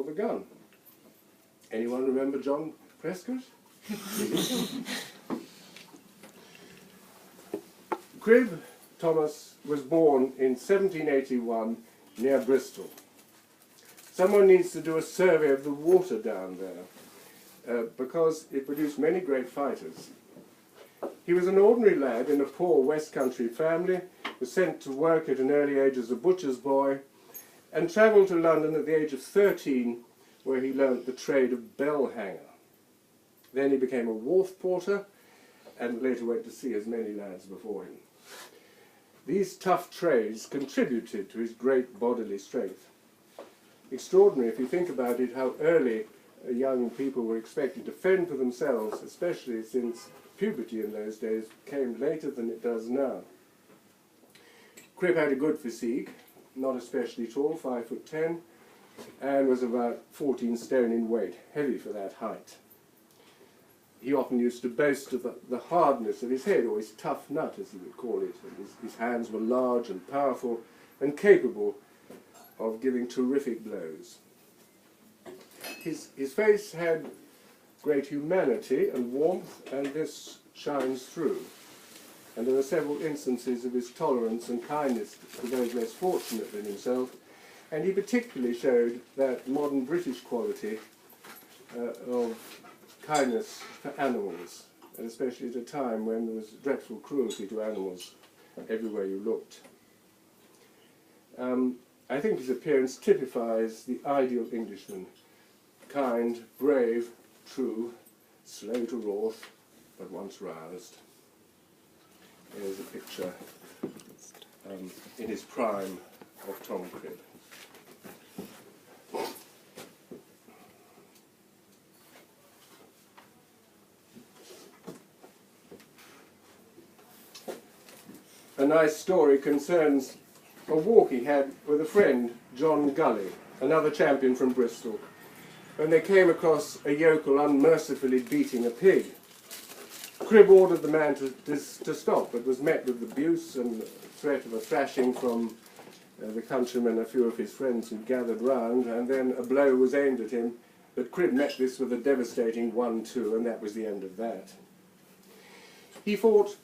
before the gun. Anyone remember John Prescott? Cribb Thomas was born in 1781 near Bristol. Someone needs to do a survey of the water down there because it produced many great fighters. He was an ordinary lad in a poor West Country family, was sent to work at an early age as a butcher's boy, and travelled to London at the age of 13, where he learnt the trade of bell hanger. Then he became a wharf porter, and later went to sea as many lads before him. These tough trades contributed to his great bodily strength. Extraordinary, if you think about it, how early young people were expected to fend for themselves, especially since puberty in those days came later than it does now. Cribb had a good physique, not especially tall, 5'10", and was about 14 stone in weight, heavy for that height. He often used to boast of the hardness of his head, or his tough nut, as he would call it. And his hands were large and powerful and capable of giving terrific blows. His face had great humanity and warmth, and this shines through. And there are several instances of his tolerance and kindness to those less fortunate than himself, and he particularly showed that modern British quality of kindness for animals, and especially at a time when there was dreadful cruelty to animals everywhere you looked. I think his appearance typifies the ideal Englishman: kind, brave, true, slow to wrath, but once roused. Here's a picture in his prime of Tom Cribb. A nice story concerns a walk he had with a friend, John Gully, another champion from Bristol, when they came across a yokel unmercifully beating a pig. Cribb ordered the man to stop, but was met with abuse and threat of a thrashing from the countrymen, a few of his friends who gathered round, and then a blow was aimed at him, but Cribb met this with a devastating 1-2, and that was the end of that. He fought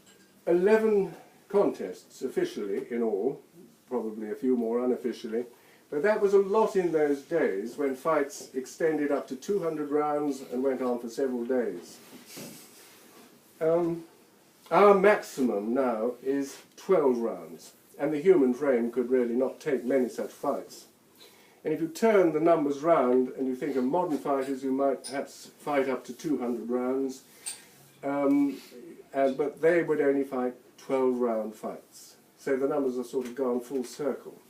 11 contests officially in all, probably a few more unofficially, but that was a lot in those days when fights extended up to 200 rounds and went on for several days. Our maximum now is 12 rounds, and the human frame could really not take many such fights. And if you turn the numbers round and you think of modern fighters who might perhaps fight up to 200 rounds, but they would only fight 12-round fights. So the numbers have sort of gone full circle.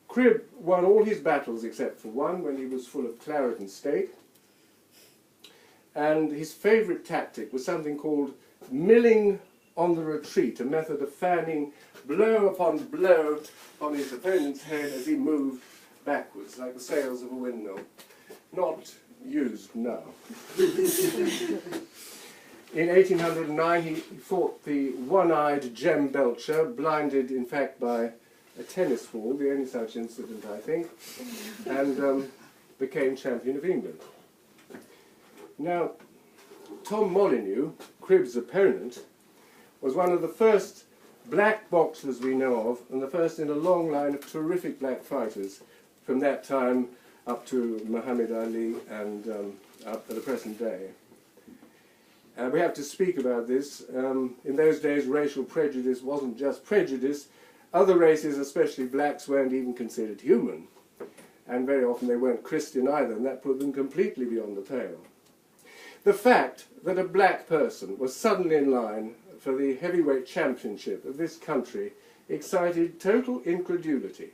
Cribb won all his battles except for one, when he was full of claret and steak. And his favourite tactic was something called milling on the retreat, a method of fanning blow upon blow on his opponent's head as he moved backwards, like the sails of a windmill. Not used now. In 1809 he fought the one-eyed Jem Belcher, blinded in fact by a tennis ball, the only such incident I think, and became champion of England. Now, Tom Molyneux, Cribb's opponent, was one of the first black boxers we know of, and the first in a long line of terrific black fighters from that time up to Muhammad Ali and up to the present day. We have to speak about this. In those days, racial prejudice wasn't just prejudice. Other races, especially blacks, weren't even considered human. And very often they weren't Christian either, and that put them completely beyond the pale. The fact that a black person was suddenly in line for the heavyweight championship of this country excited total incredulity.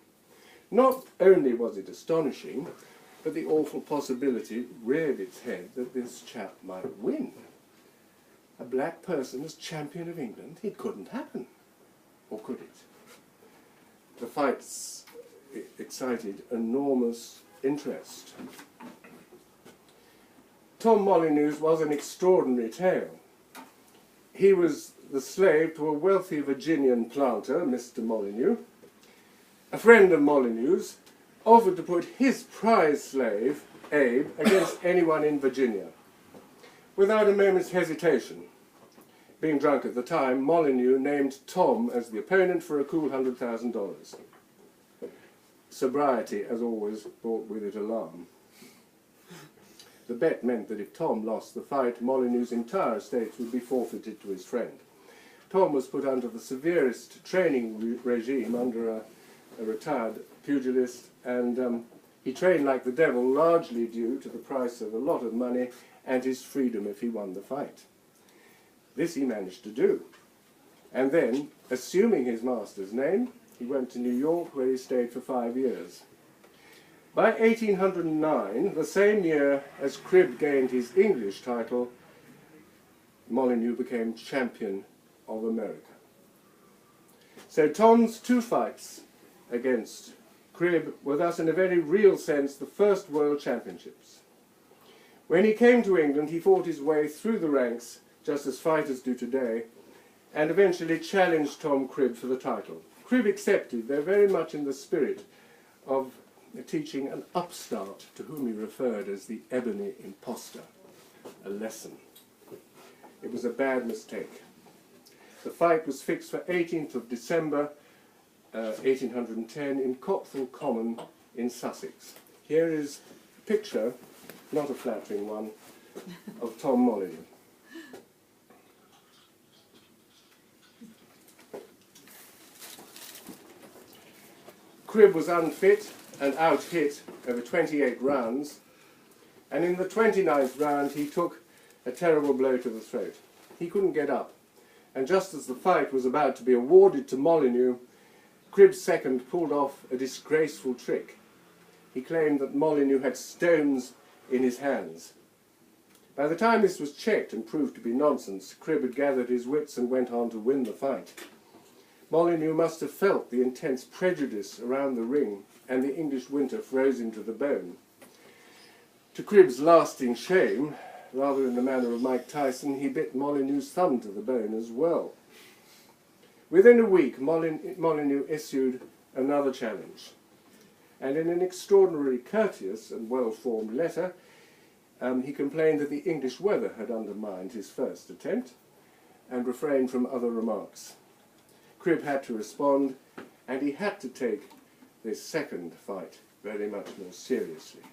Not only was it astonishing, but the awful possibility reared its head that this chap might win. A black person as champion of England? It couldn't happen. Or could it? The fights excited enormous interest. Tom Molyneux's was an extraordinary tale. He was the slave to a wealthy Virginian planter, Mr. Molyneux. A friend of Molyneux's offered to put his prize slave, Abe, against anyone in Virginia. Without a moment's hesitation, being drunk at the time, Molyneux named Tom as the opponent for a cool $100,000. Sobriety, as always, brought with it alarm. The bet meant that if Tom lost the fight, Molyneux's entire estates would be forfeited to his friend. Tom was put under the severest training regime under a retired pugilist, and he trained like the devil, largely due to the price of a lot of money and his freedom if he won the fight. This he managed to do. And then, assuming his master's name, he went to New York, where he stayed for 5 years. By 1809, the same year as Cribb gained his English title, Molyneux became champion of America. So Tom's 2 fights against Cribb were thus in a very real sense the first world championships. When he came to England, he fought his way through the ranks, just as fighters do today, and eventually challenged Tom Cribb for the title. Cribb accepted, though very much in the spirit of teaching an upstart to whom he referred as the ebony impostor, a lesson. It was a bad mistake. The fight was fixed for 18th of December 1810 in Copthall Common in Sussex. Here is a picture, not a flattering one, of Tom Molyneux. Cribb was unfit and out-hit over 28 rounds, and in the 29th round he took a terrible blow to the throat. He couldn't get up, and just as the fight was about to be awarded to Molyneux, Cribb's second pulled off a disgraceful trick. He claimed that Molyneux had stones in his hands. By the time this was checked and proved to be nonsense, Cribb had gathered his wits and went on to win the fight. Molyneux must have felt the intense prejudice around the ring, and the English winter froze him to the bone. To Cribb's lasting shame, rather in the manner of Mike Tyson, he bit Molyneux's thumb to the bone as well. Within a week, Molyneux issued another challenge, and in an extraordinarily courteous and well-formed letter, he complained that the English weather had undermined his first attempt, and refrained from other remarks. Cribb had to respond, and he had to take this second fight very much more seriously.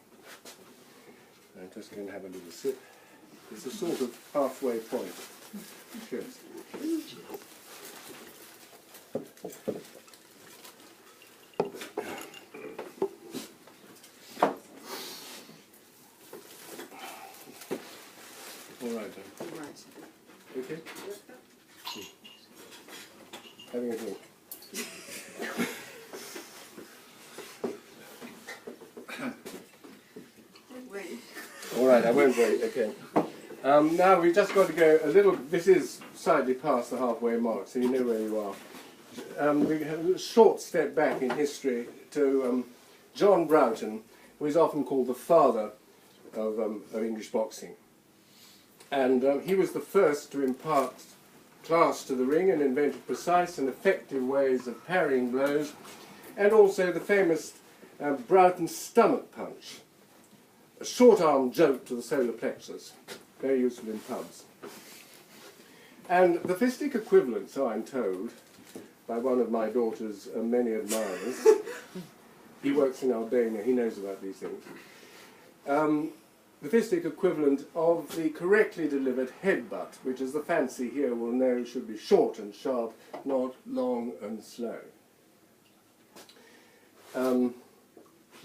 I'm just going to have a little sip. It's a sort of halfway point. Cheers. All right, then. All right. Okay? Having a drink. Wait. All right, I won't wait. Okay. Now we've just got to go a little. This is slightly past the halfway mark, so you know where you are. We have a short step back in history to John Broughton, who is often called the father of English boxing, and he was the first to impart class to the ring and invented precise and effective ways of parrying blows, and also the famous Broughton stomach punch, a short-arm jolt to the solar plexus, very useful in pubs. And the fistic equivalent, so I'm told, by one of my daughter's many admirers, he works in Albania, he knows about these things, the fistic equivalent of the correctly delivered headbutt, which, as the fancy here will know, should be short and sharp, not long and slow.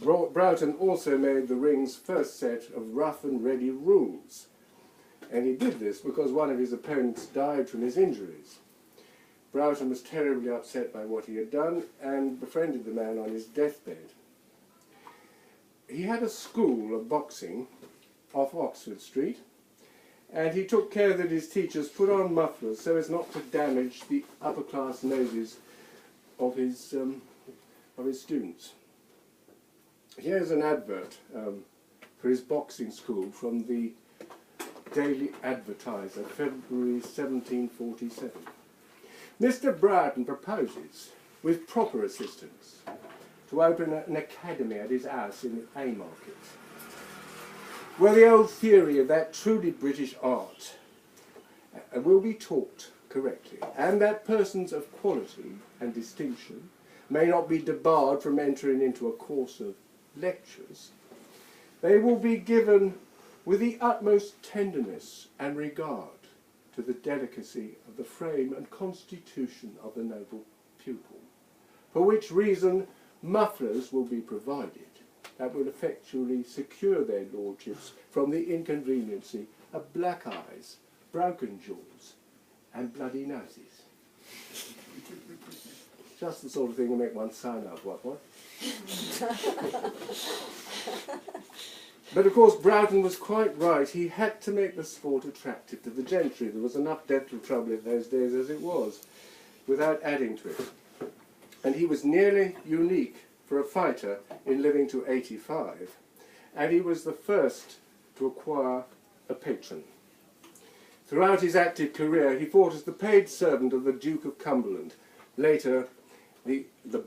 Broughton also made the ring's first set of rough and ready rules, and he did this because one of his opponents died from his injuries. Broughton was terribly upset by what he had done and befriended the man on his deathbed. He had a school of boxing off Oxford Street, and he took care that his teachers put on mufflers so as not to damage the upper-class noses of his students. Here's an advert for his boxing school from the Daily Advertiser, February 1747. Mr. Broughton proposes, with proper assistance, to open an academy at his house in Haymarket. Well, the old theory of that truly British art will be taught correctly, and that persons of quality and distinction may not be debarred from entering into a course of lectures. They will be given with the utmost tenderness and regard to the delicacy of the frame and constitution of the noble pupil, for which reason mufflers will be provided that will effectually secure their lordships from the inconveniency of black eyes, broken jaws, and bloody noses. Just the sort of thing to make one sign up, what? But of course Broughton was quite right. He had to make the sport attractive to the gentry. There was enough dental trouble in those days as it was, without adding to it. And he was nearly unique for a fighter in living to 85, and he was the first to acquire a patron. Throughout his active career he fought as the paid servant of the Duke of Cumberland, later the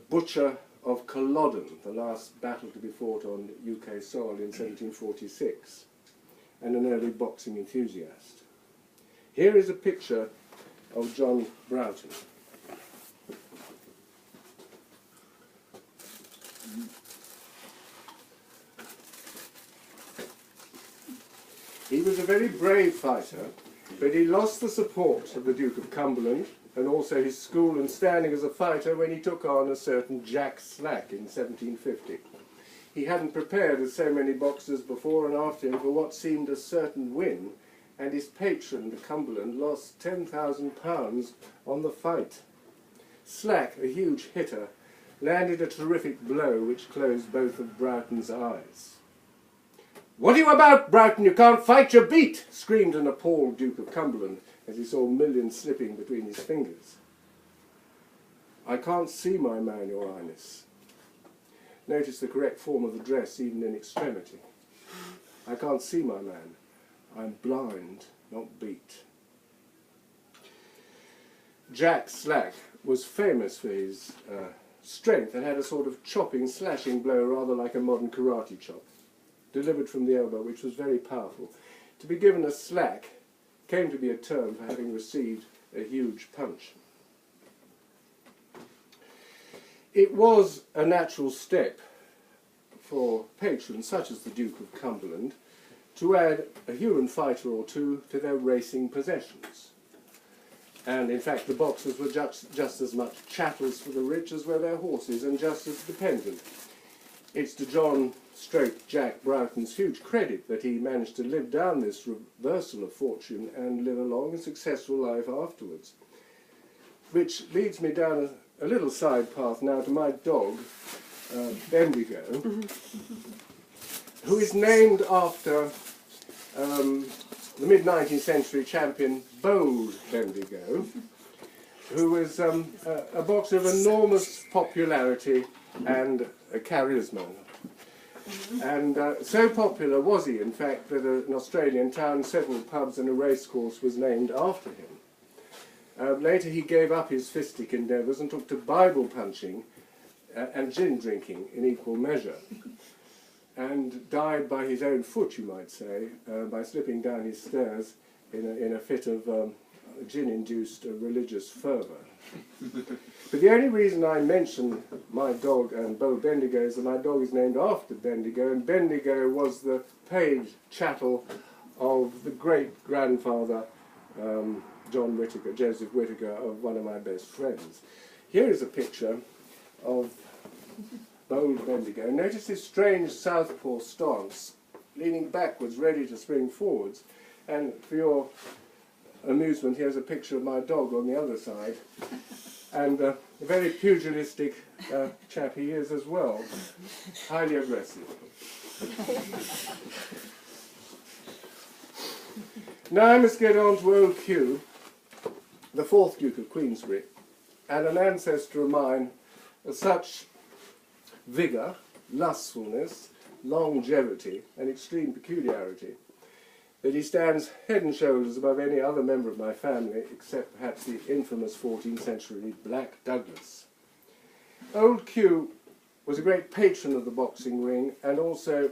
Butcher of Culloden, the last battle to be fought on UK soil in 1746, and an early boxing enthusiast. Here is a picture of John Broughton. He was a very brave fighter, but he lost the support of the Duke of Cumberland and also his school and standing as a fighter when he took on a certain Jack Slack in 1750. He hadn't prepared as so many boxers before and after him for what seemed a certain win, and his patron, the Cumberland, lost £10,000 on the fight. Slack, a huge hitter, landed a terrific blow which closed both of Broughton's eyes. "What are you about, Broughton? You can't fight, you're beat!" screamed an appalled Duke of Cumberland as he saw millions slipping between his fingers. "I can't see my man, Your Highness." Notice the correct form of the dress, even in extremity. "I can't see my man. I'm blind, not beat." Jack Slack was famous for his strength and had a sort of chopping, slashing blow, rather like a modern karate chop, delivered from the elbow, which was very powerful. To be given a slack came to be a term for having received a huge punch. It was a natural step for patrons such as the Duke of Cumberland to add a human fighter or two to their racing possessions. And in fact the boxers were just as much chattels for the rich as were their horses, and just as dependent. It's to John Jack Broughton's huge credit that he managed to live down this reversal of fortune and live a long and successful life afterwards. Which leads me down a little side path now to my dog, Bendigo, who is named after the mid-19th century champion Bold Bendigo, who was a boxer of enormous popularity and charisma. And so popular was he, in fact, that an Australian town, several pubs and a racecourse was named after him. Later he gave up his fistic endeavours and took to Bible punching and gin drinking in equal measure, and died by his own foot, you might say, by slipping down his stairs in a fit of gin-induced religious fervour. But the only reason I mention my dog and Bo Bendigo is that my dog is named after Bendigo, and Bendigo was the paid chattel of the great-grandfather John Whittaker, Joseph Whittaker, of one of my best friends. Here is a picture of Bold Bendigo. Notice his strange southpaw stance, leaning backwards, ready to spring forwards. And for your amusement, here's a picture of my dog on the other side. And a very pugilistic chap he is as well, highly aggressive. Now I must get on to Old Q, the 4th Duke of Queensberry, and an ancestor of mine of such vigour, lustfulness, longevity, and extreme peculiarity that he stands head and shoulders above any other member of my family, except perhaps the infamous 14th century Black Douglas. Old Q was a great patron of the boxing ring and also